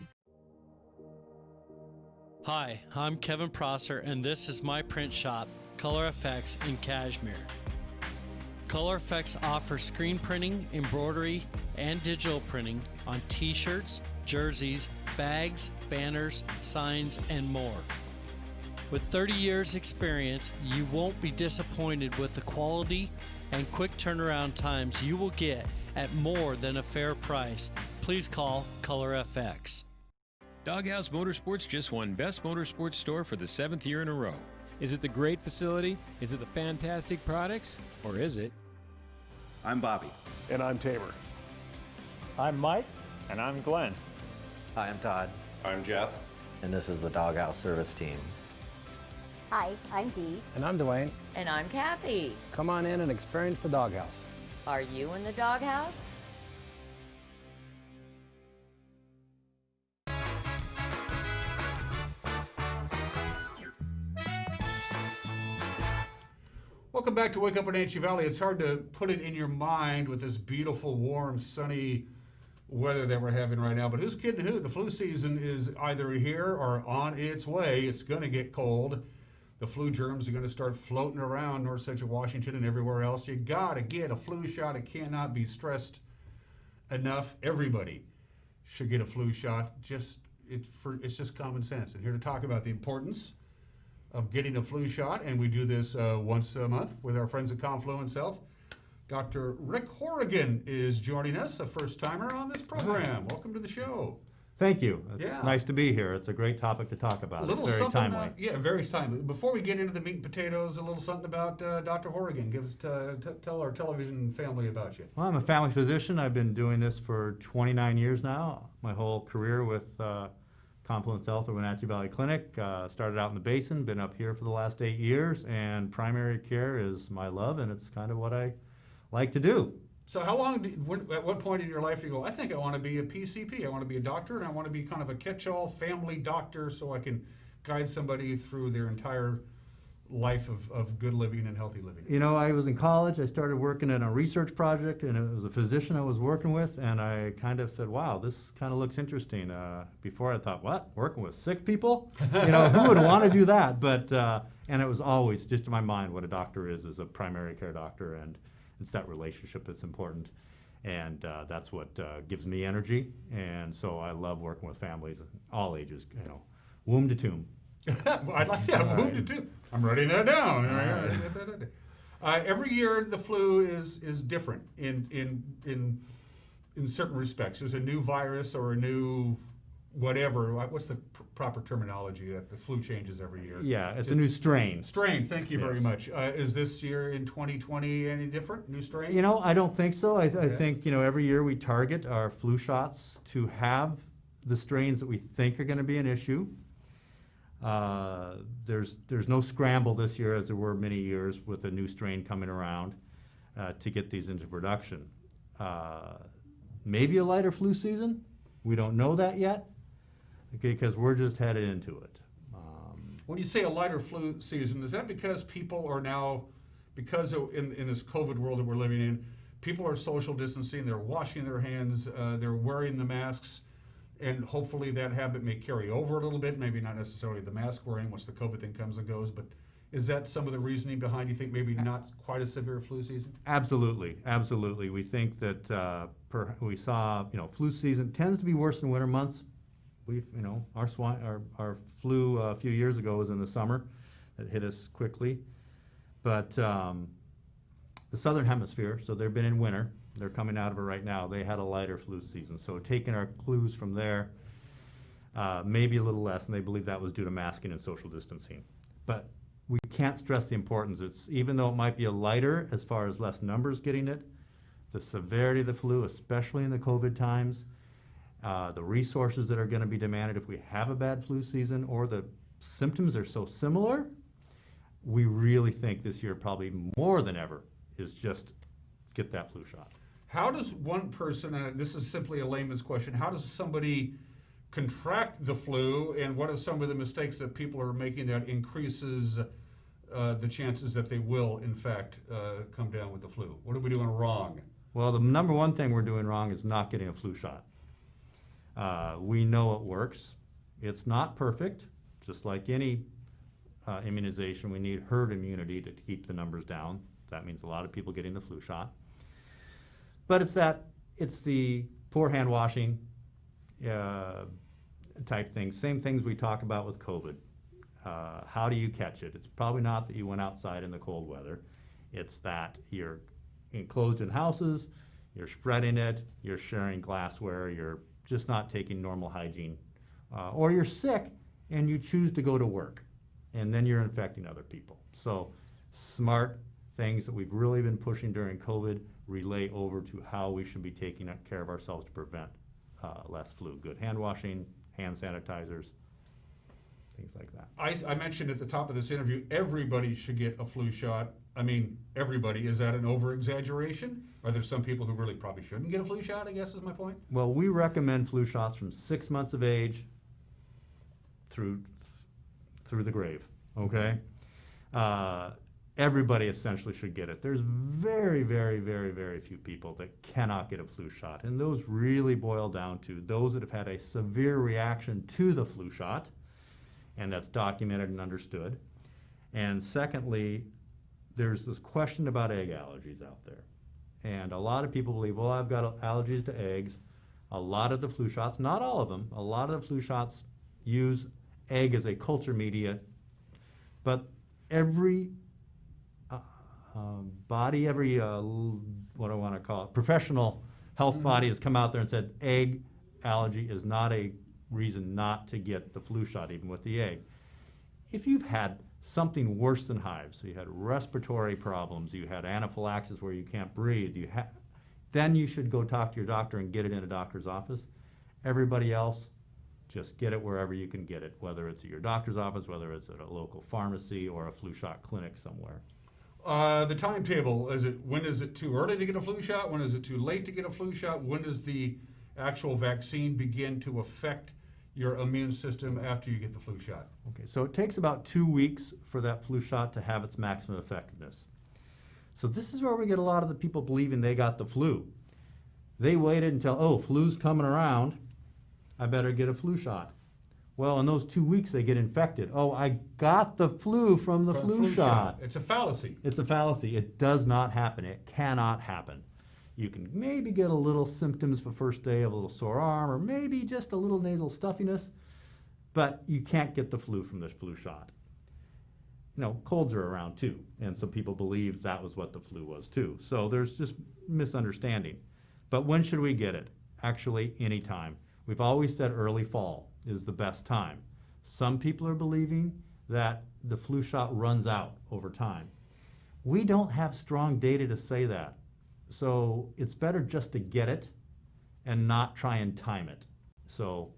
Hi, I'm Kevin Prosser, and this is my print shop, Color Effects in Cashmere. Color Effects offers screen printing, embroidery, and digital printing on t-shirts, jerseys, bags, banners, signs, and more. With 30 years experience, you won't be disappointed with the quality and quick turnaround times you will get at more than a fair price. Please call Color FX. Doghouse Motorsports just won Best Motorsports Store for the 7th year in a row. Is it the great facility? Is it the fantastic products? Or is it? I'm Bobby. And I'm Tamer. I'm Mike. And I'm Glenn. Hi, I'm Todd. I'm Jeff. And this is the Doghouse Service Team. Hi, I'm Dee. And I'm Dwayne. And I'm Kathy. Come on in and experience the Doghouse. Are you in the doghouse? Welcome back to Wake Up Wenatchee Valley. It's hard to put it in your mind with this beautiful, warm, sunny weather that we're having right now. But who's kidding who? The flu season is either here or on its way. It's going to get cold. The flu germs are going to start floating around North Central Washington and everywhere else. You got to get a flu shot. It cannot be stressed enough. Everybody should get a flu shot. It's just common sense. And here to talk about the importance of getting a flu shot, and we do this once a month with our friends at Confluence Health. Dr. Rick Hourigan is joining us, a first-timer on this program. Welcome to the show. Thank you. It's nice to be here. It's a great topic to talk about. A little it's very something, timely. very timely. Before we get into the meat and potatoes, a little something about Dr. Hourigan. Tell our television family about you. Well, I'm a family physician. I've been doing this for 29 years now. My whole career with Confluence Health or Wenatchee Valley Clinic. Started out in the Basin, been up here for the last 8 years, and primary care is my love, and it's kind of what I like to do. So how long, at what point in your life do you go, I think I want to be a PCP, I want to be a doctor, and I want to be kind of a catch-all family doctor so I can guide somebody through their entire life of good living and healthy living? You know, I was in college, I started working on a research project, and it was a physician I was working with, and I kind of said, wow, this kind of looks interesting. Before I thought, what, working with sick people? You know, who would want to do that? But, and it was always just in my mind what a doctor is a primary care doctor, and it's that relationship that's important. And that's what gives me energy, and so I love working with families, all ages, you know, womb to tomb. I like that. Womb to tomb. I'm writing that down. Every year the flu is different in certain respects. There's a new virus or a new whatever. What's the proper terminology that the flu changes every year? Yeah, it's a new strain. Strain. Thank you very much. Is this year in 2020 any different? New strain? You know, I don't think so. I think, you know, every year we target our flu shots to have the strains that we think are going to be an issue. There's no scramble this year as there were many years with a new strain coming around to get these into production. Maybe a lighter flu season. We don't know that yet because we're just headed into it. When you say a lighter flu season, is that because people are now, because in this COVID world that we're living in, people are social distancing, they're washing their hands, they're wearing the masks, and hopefully that habit may carry over a little bit, maybe not necessarily the mask wearing once the COVID thing comes and goes, but is that some of the reasoning behind, you think, maybe not quite a severe flu season? Absolutely, absolutely. We think that we saw, you know, flu season tends to be worse in winter months. We've, you know, our flu a few years ago was in the summer. It hit us quickly. But the southern hemisphere, so they've been in winter. They're coming out of it right now. They had a lighter flu season. So taking our clues from there, maybe a little less, and they believe that was due to masking and social distancing. But we can't stress the importance. It's, even though it might be a lighter as far as less numbers getting it, the severity of the flu, especially in the COVID times, the resources that are going to be demanded if we have a bad flu season or the symptoms are so similar, we really think this year probably more than ever is just get that flu shot. How does one person, and this is simply a layman's question, how does somebody contract the flu, and what are some of the mistakes that people are making that increases the chances that they will, in fact, come down with the flu? What are we doing wrong? Well, the number one thing we're doing wrong is not getting a flu shot. We know it works. It's not perfect. Just like any immunization, we need herd immunity to keep the numbers down. That means a lot of people getting the flu shot. But it's the poor hand washing type things. Same things we talk about with COVID. How do you catch it? It's probably not that you went outside in the cold weather. It's that you're enclosed in houses, You're spreading it, you're sharing glassware, you're just not taking normal hygiene. Or you're sick and you choose to go to work, and then you're infecting other people. So smart things that we've really been pushing during COVID relay over to how we should be taking care of ourselves to prevent less flu. Good hand washing, hand sanitizers, things like that. I mentioned at the top of this interview, everybody should get a flu shot. I mean, everybody. Is that an over-exaggeration? Are there some people who really probably shouldn't get a flu shot, I guess is my point? Well, we recommend flu shots from 6 months of age through the grave, okay? Everybody essentially should get it. There's very, very, very, very few people that cannot get a flu shot, and those really boil down to those that have had a severe reaction to the flu shot, and that's documented and understood. And secondly, there's this question about egg allergies out there. And a lot of people believe, well, I've got allergies to eggs. A lot of the flu shots, not all of them, a lot of the flu shots use egg as a culture media, but every body, every, what do I want to call it, professional health body has come out there and said egg allergy is not a reason not to get the flu shot, even with the egg. If you've had something worse than hives, so you had respiratory problems, you had anaphylaxis where you can't breathe, then you should go talk to your doctor and get it in a doctor's office. Everybody else, just get it wherever you can get it, whether it's at your doctor's office, whether it's at a local pharmacy or a flu shot clinic somewhere. The timetable, when is it too early to get a flu shot? When is it too late to get a flu shot? When does the actual vaccine begin to affect your immune system after you get the flu shot? Okay, so it takes about 2 weeks for that flu shot to have its maximum effectiveness. So this is where we get a lot of the people believing they got the flu. They waited until, oh, flu's coming around, I better get a flu shot. Well, in those 2 weeks, they get infected. Oh, I got the flu from the flu shot. It's a fallacy. It's a fallacy. It does not happen. It cannot happen. You can maybe get a little symptoms the first day of a little sore arm or maybe just a little nasal stuffiness, but you can't get the flu from this flu shot. You know, colds are around too, and some people believe that was what the flu was too. So there's just misunderstanding. But when should we get it? Actually, anytime. We've always said early fall is the best time. Some people are believing that the flu shot runs out over time. We don't have strong data to say that. So it's better just to get it and not try and time it. So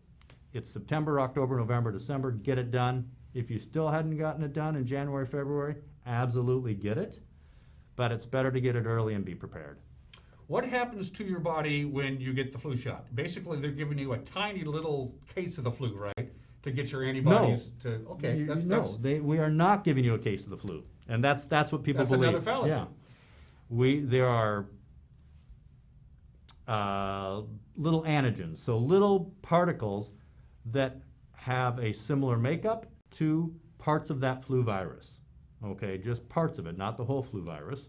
it's September, October, November, December, get it done. If you still hadn't gotten it done in January, February, absolutely get it. But it's better to get it early and be prepared. What happens to your body when you get the flu shot? Basically, they're giving you a tiny little case of the flu, right? To get your antibodies to, okay. We are not giving you a case of the flu. And that's what people believe. That's another fallacy. Yeah. There are little antigens, so little particles that have a similar makeup to parts of that flu virus. Okay, just parts of it, not the whole flu virus.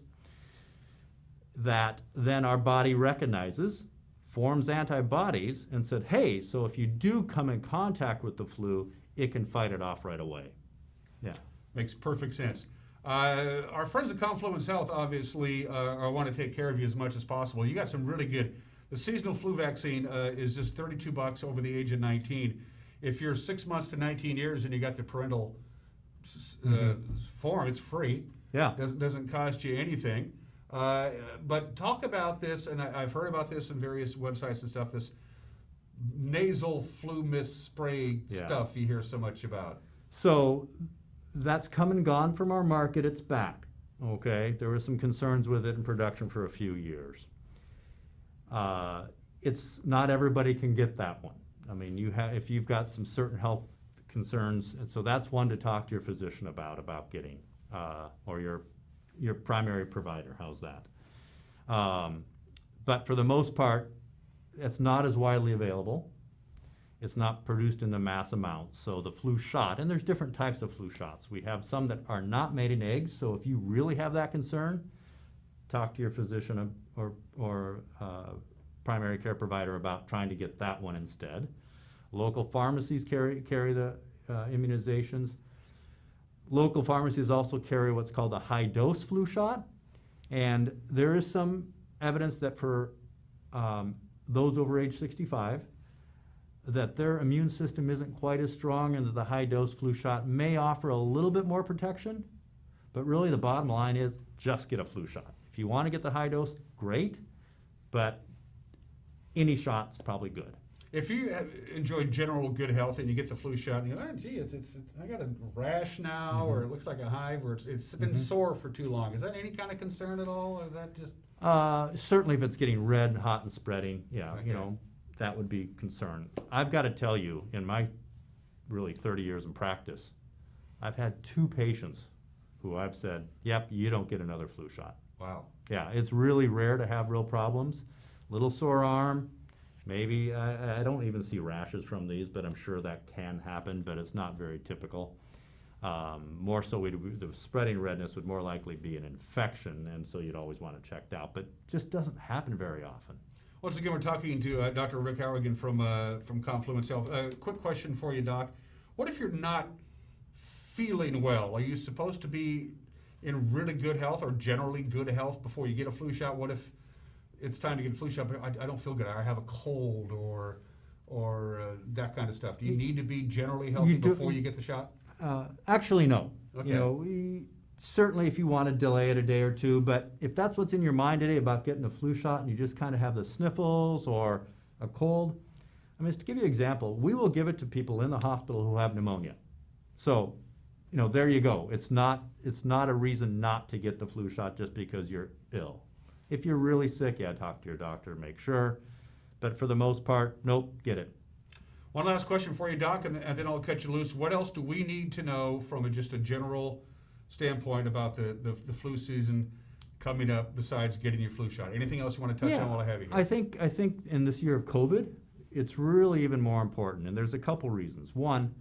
That then our body recognizes, forms antibodies, and said, hey, so if you do come in contact with the flu, it can fight it off right away. Yeah. Makes perfect sense. Our friends at Confluence Health obviously want to take care of you as much as possible. You got some really good, the seasonal flu vaccine is just $32 over the age of 19. If you're 6 months to 19 years and you got the parental form, it's free. Yeah. Doesn't cost you anything. But talk about this, and I've heard about this in various websites and stuff, this nasal flu mist spray stuff you hear so much about. So that's come and gone from our market. It's back. Okay, there were some concerns with it in production for a few years. It's not everybody can get that one. I mean, if you've got some certain health concerns, and so that's one to talk to your physician about getting, or your primary provider. How's that? But for the most part, it's not as widely available. It's not produced in the mass amounts. So the flu shot, and there's different types of flu shots. We have some that are not made in eggs. So if you really have that concern, talk to your physician or primary care provider about trying to get that one instead. Local pharmacies carry the immunizations. Local pharmacies also carry what's called a high-dose flu shot, and there is some evidence that for those over age 65, that their immune system isn't quite as strong and that the high-dose flu shot may offer a little bit more protection, but really the bottom line is just get a flu shot. If you want to get the high dose, great, but any shot's probably good. If you enjoy general good health and you get the flu shot and you go, gee, I got a rash now, or it looks like a hive, or it's been sore for too long. Is that any kind of concern at all, or is that just? Certainly if it's getting red, hot, and spreading, yeah, Okay. you know, that would be concern. I've got to tell you, in my really 30 years in practice, I've had 2 patients who I've said, yep, you don't get another flu shot. Wow. Yeah, it's really rare to have real problems. Little sore arm, maybe, I don't even see rashes from these, but I'm sure that can happen, but it's not very typical. More so, the spreading redness would more likely be an infection, and so you'd always want it checked out, but just doesn't happen very often. Once again, we're talking to Dr. Rick Hourigan from Confluence Health. Quick question for you, Doc. What if you're not feeling well? Are you supposed to be in really good health or generally good health before you get a flu shot? What if it's time to get a flu shot, but I don't feel good, I have a cold or that kind of stuff? Do you need to be generally healthy before you get the shot? Actually, no. Okay. You know, certainly if you want to delay it a day or two, but if that's what's in your mind today about getting a flu shot and you just kind of have the sniffles or a cold, I mean, just to give you an example, we will give it to people in the hospital who have pneumonia. So, you know, there you go. It's not a reason not to get the flu shot just because you're ill. If you're really sick, yeah, talk to your doctor, make sure. But for the most part, nope, get it. One last question for you, Doc, and then I'll cut you loose. What else do we need to know from just a general standpoint about the flu season coming up besides getting your flu shot? Anything else you want to touch on while I have you here? I think in this year of COVID, it's really even more important, and there's a couple reasons. One,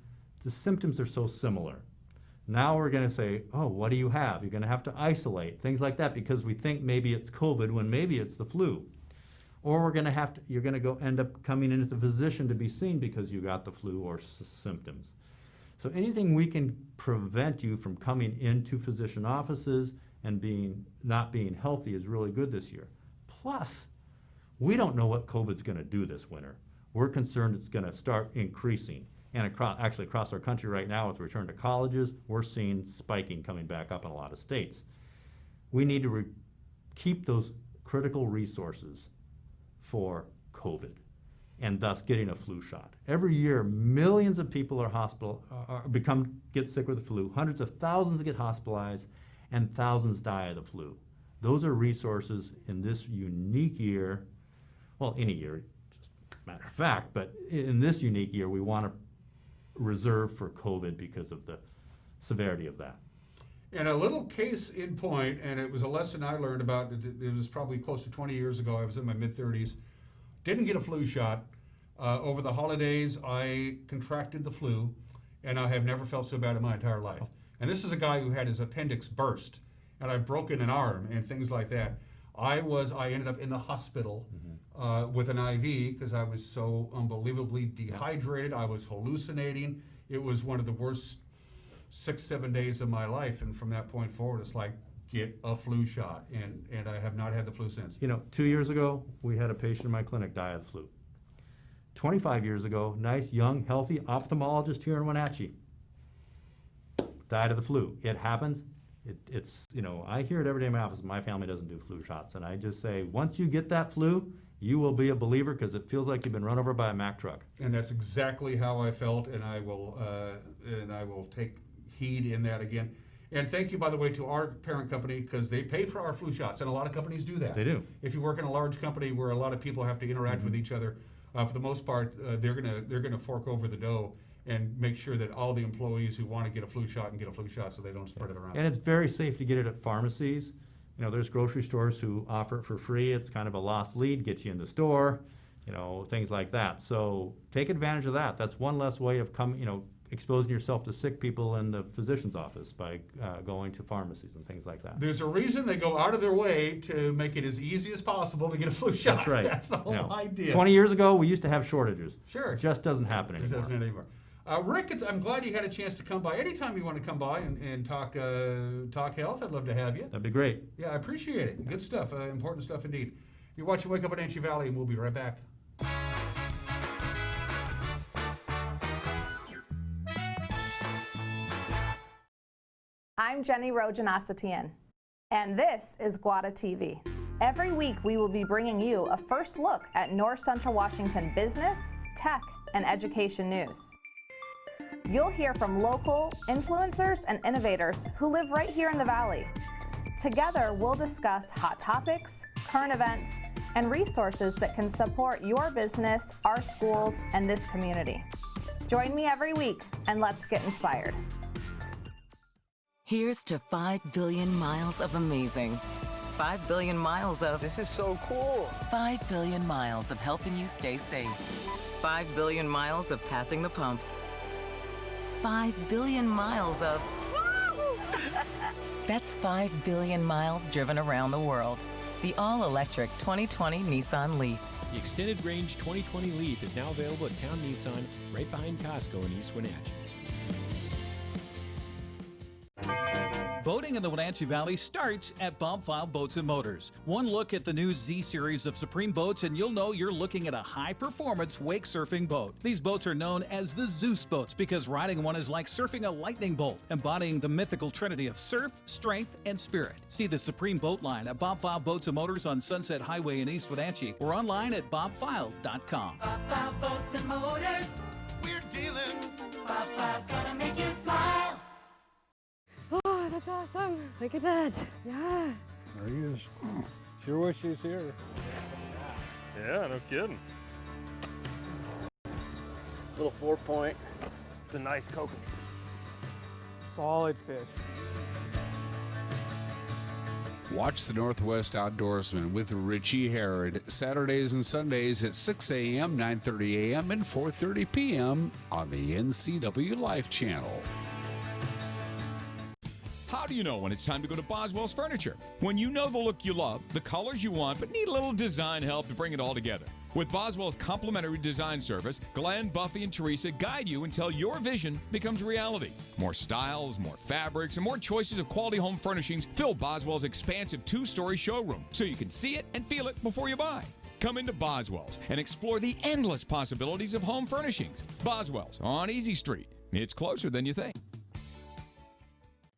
the symptoms are so similar. Now we're going to say, oh, what do you have? You're going to have to isolate, things like that, because we think maybe it's COVID when maybe it's the flu. Or you're going to end up coming into the physician to be seen because you got the flu or symptoms. So anything we can prevent you from coming into physician offices and not being healthy is really good this year. Plus, we don't know what COVID's going to do this winter. We're concerned it's going to start increasing. And across our country right now, with return to colleges, we're seeing spiking coming back up in a lot of states. We need to keep those critical resources for COVID, and thus getting a flu shot. Every year, millions of people get sick with the flu. Hundreds of thousands get hospitalized, and thousands die of the flu. Those are resources in this unique year. Well, any year, just a matter of fact, but in this unique year, we want to reserve for COVID because of the severity of that. And a little case in point, and it was a lesson I learned about, it was probably close to 20 years ago. I was in my mid-30s, didn't get a flu shot. Over the holidays, I contracted the flu, and I have never felt so bad in my entire life. And this is a guy who had his appendix burst, and I've broken an arm and things like that. I ended up in the hospital with an IV because I was so unbelievably dehydrated. I was hallucinating. It was one of the worst 6-7 days of my life, and from that point forward, it's like, get a flu shot, and I have not had the flu since. You know, 2 years ago, we had a patient in my clinic die of the flu. 25 years ago, nice, young, healthy ophthalmologist here in Wenatchee died of the flu. It happens. It's, you know, I hear it every day in my office. My family doesn't do flu shots, and I just say, once you get that flu, you will be a believer because it feels like you've been run over by a Mack truck. And that's exactly how I felt, and I will take heed in that again. And thank you, by the way, to our parent company, because they pay for our flu shots, and a lot of companies do that. They do. If you work in a large company where a lot of people have to interact with each other, for the most part, they're gonna fork over the dough and make sure that all the employees who want to get a flu shot can get a flu shot, so they don't spread it around. And it's very safe to get it at pharmacies. You know, there's grocery stores who offer it for free. It's kind of a lost lead, gets you in the store, you know, things like that. So take advantage of that. That's one less way of exposing yourself to sick people in the physician's office by going to pharmacies and things like that. There's a reason they go out of their way to make it as easy as possible to get a flu shot. That's right. That's the whole idea. 20 years ago, we used to have shortages. Sure. It just doesn't happen anymore. It doesn't anymore. Rick, I'm glad you had a chance to come by. Anytime you want to come by and talk health, I'd love to have you. That'd be great. Yeah, I appreciate it. Good stuff. Important stuff indeed. You're watching Wake Up Wenatchee Valley, and we'll be right back. I'm Jenny Rojanasatian, and this is Guada TV. Every week we will be bringing you a first look at North Central Washington business, tech, and education news. You'll hear from local influencers and innovators who live right here in the Valley. Together, we'll discuss hot topics, current events, and resources that can support your business, our schools, and this community. Join me every week, and let's get inspired. Here's to 5 billion miles of amazing. 5 billion miles of... This is so cool. 5 billion miles of helping you stay safe. 5 billion miles of passing the pump. 5 billion miles of... That's 5 billion miles driven around the world. The all-electric 2020 Nissan Leaf. The extended range 2020 Leaf is now available at Town Nissan, right behind Costco in East Wenatchee. Boating in the Wenatchee Valley starts at Bob File Boats and Motors. One look at the new Z series of Supreme boats and you'll know you're looking at a high-performance wake surfing boat. These boats are known as the Zeus boats because riding one is like surfing a lightning bolt, embodying the mythical trinity of surf, strength, and spirit. See the Supreme boat line at Bob File Boats and Motors on Sunset Highway in East Wenatchee or online at bobfile.com. Bob File Boats and Motors, we're dealing. Bob File's gonna make you smile. Oh, that's awesome. Look at that. Yeah. There he is. Sure wish he was here. Yeah, no kidding. Little 4-point. It's a nice kokanee. Solid fish. Watch the Northwest Outdoorsman with Richie Herod Saturdays and Sundays at 6 a.m., 9:30 a.m., and 4:30 p.m. on the NCW Life Channel. How do you know when it's time to go to Boswell's Furniture? When you know the look you love, the colors you want, but need a little design help to bring it all together. With Boswell's complimentary design service, Glenn, Buffy, and Teresa guide you until your vision becomes reality. More styles, more fabrics, and more choices of quality home furnishings fill Boswell's expansive 2-story showroom so you can see it and feel it before you buy. Come into Boswell's and explore the endless possibilities of home furnishings. Boswell's on Easy Street. It's closer than you think.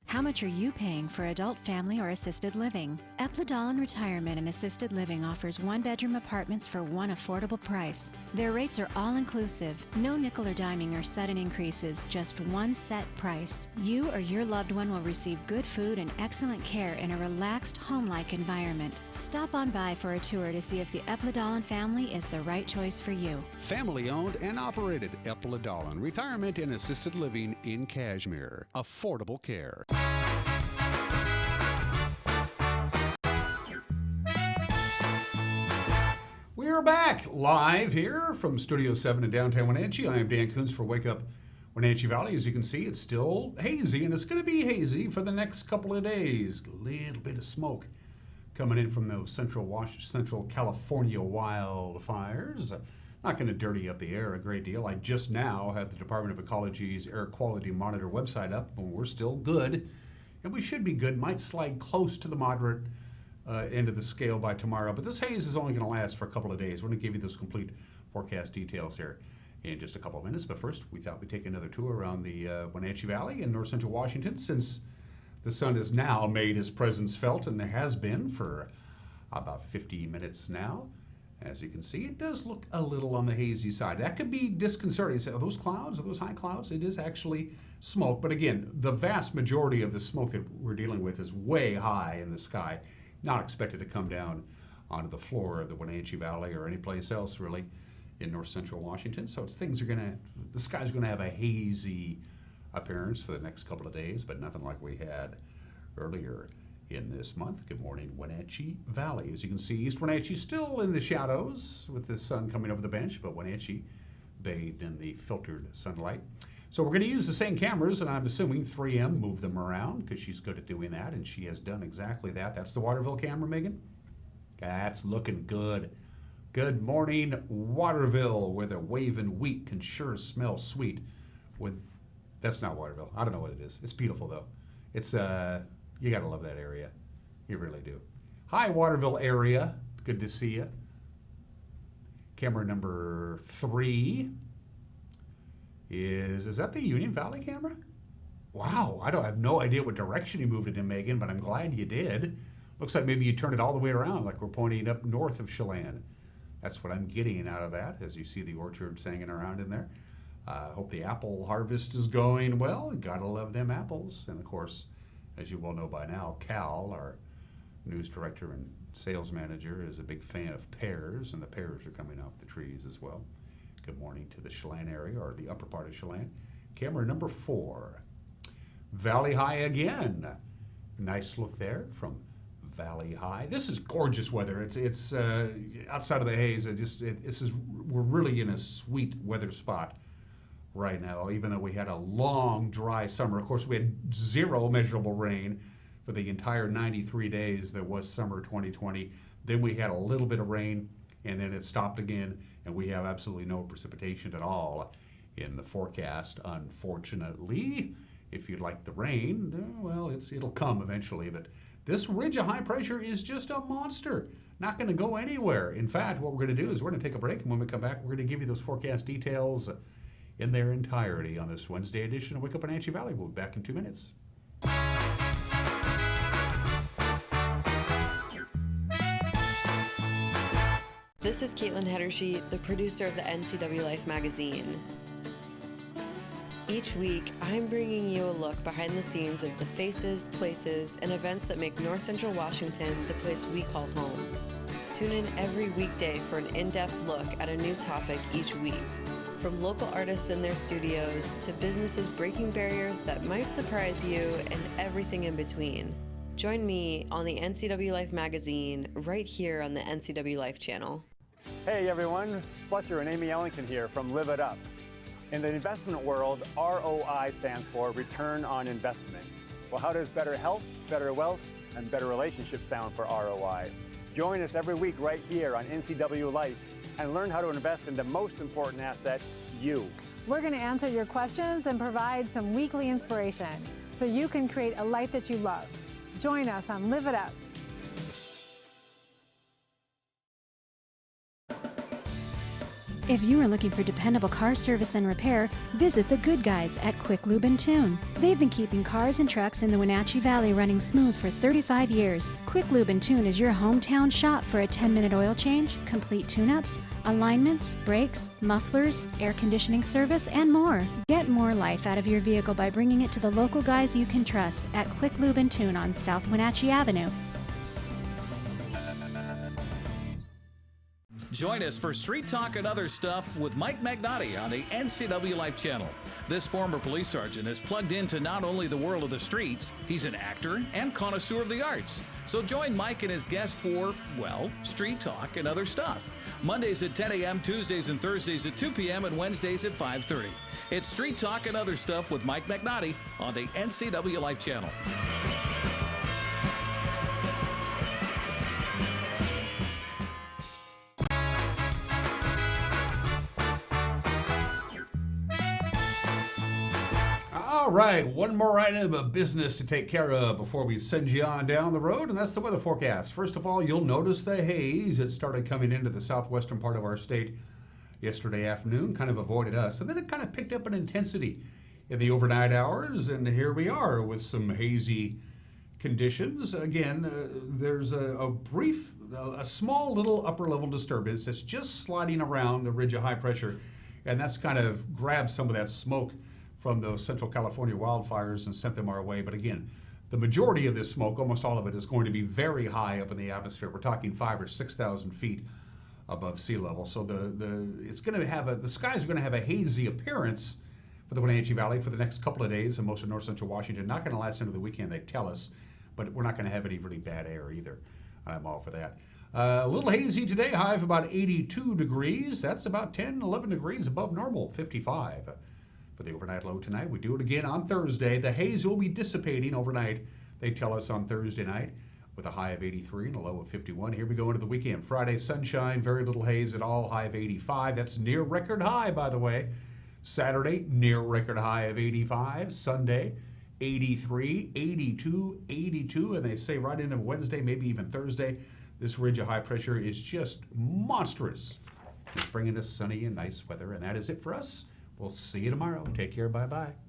How much are you paying for adult, family, or assisted living? Epladolin Retirement and Assisted Living offers 1-bedroom apartments for one affordable price. Their rates are all-inclusive, no nickel or diming or sudden increases, just one set price. You or your loved one will receive good food and excellent care in a relaxed, home-like environment. Stop on by for a tour to see if the Epladolin family is the right choice for you. Family owned and operated Epladolin Retirement and Assisted Living in Cashmere. Affordable care. We're back live here from Studio 7 in downtown Wenatchee. I am Dan Kuntz for Wake Up Wenatchee Valley. As you can see, it's still hazy, and it's going to be hazy for the next couple of days. A little bit of smoke coming in from those Central California wildfires. Not going to dirty up the air a great deal. I just now have the Department of Ecology's Air Quality Monitor website up, and we're still good. And we should be good. Might slide close to the moderate end of the scale by tomorrow. But this haze is only going to last for a couple of days. We're going to give you those complete forecast details here in just a couple of minutes. But first, we thought we'd take another tour around the Wenatchee Valley in north central Washington, since the sun has now made his presence felt, and has been for about 50 minutes now. As you can see, it does look a little on the hazy side. That could be disconcerting. So are those clouds? Are those high clouds? It is actually smoke. But again, the vast majority of the smoke that we're dealing with is way high in the sky, not expected to come down onto the floor of the Wenatchee Valley or any place else really in north central Washington. So the sky's gonna have a hazy appearance for the next couple of days, but nothing like we had earlier in this month. Good morning, Wenatchee Valley. As you can see, East Wenatchee still in the shadows with the sun coming over the bench, but Wenatchee bathed in the filtered sunlight. So we're going to use the same cameras, and I'm assuming 3M moved them around because she's good at doing that, and she has done exactly that. That's the Waterville camera, Megan. That's looking good. Good morning, Waterville, where the waving wheat can sure smell sweet. That's not Waterville. I don't know what it is. It's beautiful, though. It's you got to love that area. You really do. Hi, Waterville area. Good to see you. Camera number 3 is that the Union Valley camera? Wow, I have no idea what direction you moved it in, Megan, but I'm glad you did. Looks like maybe you turned it all the way around, like we're pointing up north of Chelan. That's what I'm getting out of that, as you see the orchards hanging around in there. Hope the apple harvest is going well. Gotta love them apples. And of course, as you well know by now, Cal, our news director and sales manager, is a big fan of pears, and the pears are coming off the trees as well. Good morning to the Chelan area, or the upper part of Chelan. Camera number 4. Valley High again. Nice look there from Valley High. This is gorgeous weather. It's outside of the haze. We're really in a sweet weather spot right now, even though we had a long, dry summer. Of course, we had 0 measurable rain for the entire 93 days that was summer 2020. Then we had a little bit of rain, and then it stopped again, and we have absolutely no precipitation at all in the forecast, unfortunately. If you'd like the rain, well, it'll come eventually, but this ridge of high pressure is just a monster. Not going to go anywhere. In fact, what we're going to do is we're going to take a break, and when we come back, we're going to give you those forecast details in their entirety on this Wednesday edition of Wake Up Wenatchee Valley. We'll be back in 2 minutes. This is Caitlin Hedershe, the producer of the NCW Life magazine. Each week, I'm bringing you a look behind the scenes of the faces, places, and events that make North Central Washington the place we call home. Tune in every weekday for an in-depth look at a new topic each week. From local artists in their studios to businesses breaking barriers that might surprise you and everything in between. Join me on the NCW Life magazine right here on the NCW Life channel. Hey everyone, Fletcher and Amy Ellington here from Live It Up. In the investment world, ROI stands for Return on Investment. Well, how does better health, better wealth, and better relationships sound for ROI? Join us every week right here on NCW Life and learn how to invest in the most important asset, you. We're going to answer your questions and provide some weekly inspiration so you can create a life that you love. Join us on Live It Up. If you are looking for dependable car service and repair, visit the good guys at Quick Lube and Tune. They've been keeping cars and trucks in the Wenatchee Valley running smooth for 35 years. Quick Lube and Tune is your hometown shop for a 10-minute oil change, complete tune-ups, alignments, brakes, mufflers, air conditioning service, and more. Get more life out of your vehicle by bringing it to the local guys you can trust at Quick Lube and Tune on South Wenatchee Avenue. Join us for Street Talk and Other Stuff with Mike Magnotti on the NCW Life channel. This former police sergeant is plugged into not only the world of the streets, he's an actor and connoisseur of the arts. So join Mike and his guests for, well, Street Talk and Other Stuff. Mondays at 10 a.m., Tuesdays and Thursdays at 2 p.m., and Wednesdays at 5:30. It's Street Talk and Other Stuff with Mike Magnotti on the NCW Life channel. All right, one more item of business to take care of before we send you on down the road, and that's the weather forecast. First of all, you'll notice the haze. It started coming into the southwestern part of our state yesterday afternoon, kind of avoided us, and then it kind of picked up in intensity in the overnight hours, and here we are with some hazy conditions. Again, there's a small little upper level disturbance that's just sliding around the ridge of high pressure, and that's kind of grabbed some of that smoke from those Central California wildfires and sent them our way. But again, the majority of this smoke, almost all of it, is going to be very high up in the atmosphere. We're talking 5,000 or 6,000 feet above sea level. So the skies are going to have a hazy appearance for the Wenatchee Valley for the next couple of days in most of north central Washington. Not going to last into the weekend, they tell us, but we're not going to have any really bad air either. I'm all for that. A little hazy today, high of about 82 degrees. That's about 10, 11 degrees above normal, 55. For the overnight low tonight. We do it again on Thursday. The haze will be dissipating overnight, they tell us, on Thursday night with a high of 83 and a low of 51. Here we go into the weekend. Friday, sunshine, very little haze at all, high of 85. That's near record high, by the way. Saturday, near record high of 85. Sunday, 83, 82, 82. And they say right into Wednesday, maybe even Thursday, This ridge of high pressure is just monstrous. It's bringing us sunny and nice weather, and that is it for us. We'll see you tomorrow. Take care. Bye-bye.